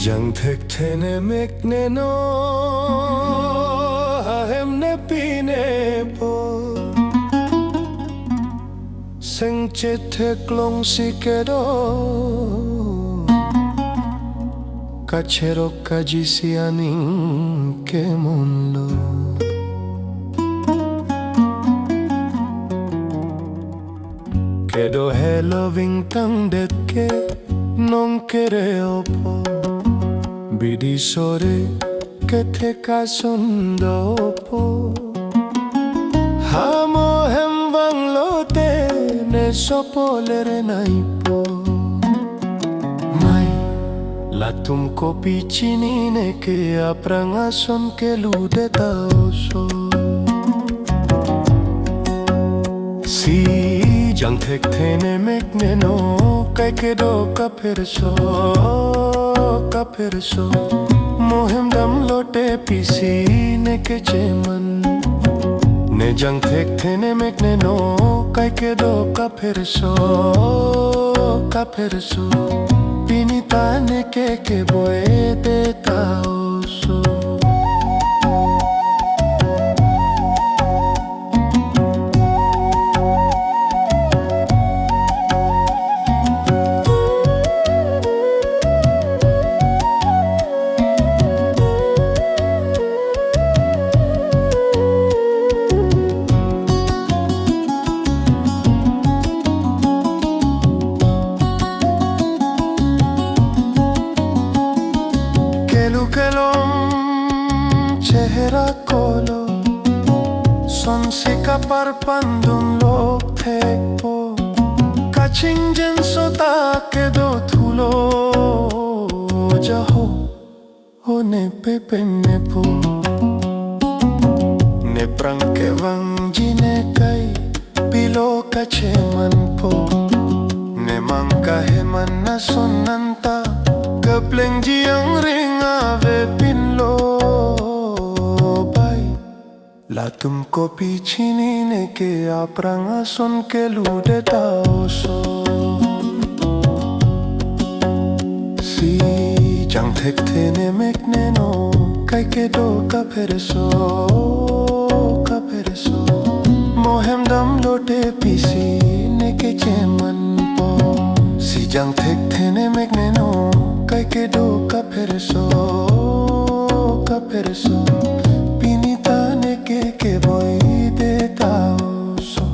Jang thek thene mekne no hahem ne pine po Seng cete klong sikedo Kachero kajisianing kemonlo Kedo hello vingtang deke non kereo po Bidi sore kete kasundo po Hamo hemvang lote ne sopolere naipo Mai latum kopi chini ne ke aprangason ke lude taoso Si jang thek thene mekne no kai ke do ka perso Mohem dam lote pisi ne ke cheman Ne jang thek thene mekne no kai ke do ka perso Pinita ne ke boy de taoso Chehra kolo son sika parpandun lok thekpo Kaching jen sota ke do thulo jaho hone pepe nepo Ne prang ke vang jine kai pilo kache manpo Ne mangka heman na sonanta Kepleng jiang ring ave pinlo Latum kopi chini ne ke aprangason ke lude taoso Si jang thek thene mekne no kai ke do ka perso Mohem dam lote pisi ne ke cheman po Si jang thek thene mekne no kai ke do ka perso Pinita ne ke boy de taoso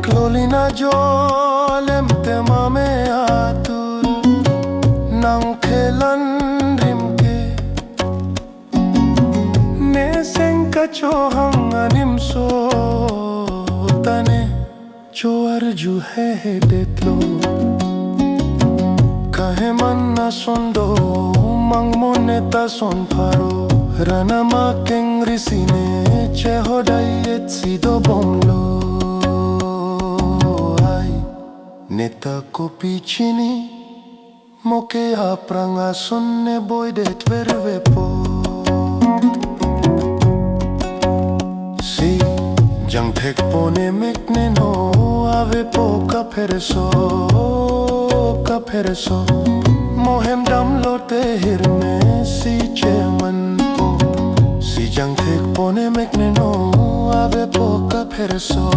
Klolina jolem te mame atur nang khelan Cho hang anim so tane cho arju hai detlo kahe man na sondo mang moneta son pharo rana ma kengri sine che hodai et sido bomlo ai neta kopi chini moke apranga sonne boy det verve po Jang thek pone mekne no ave po ka perso Mohem dam lote hirme si cheman po Si jang thek pone mekne no ave po ka perso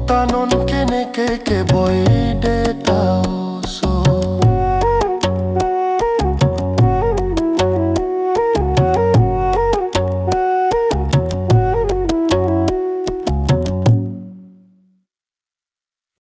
Tanon kene ke boy de tao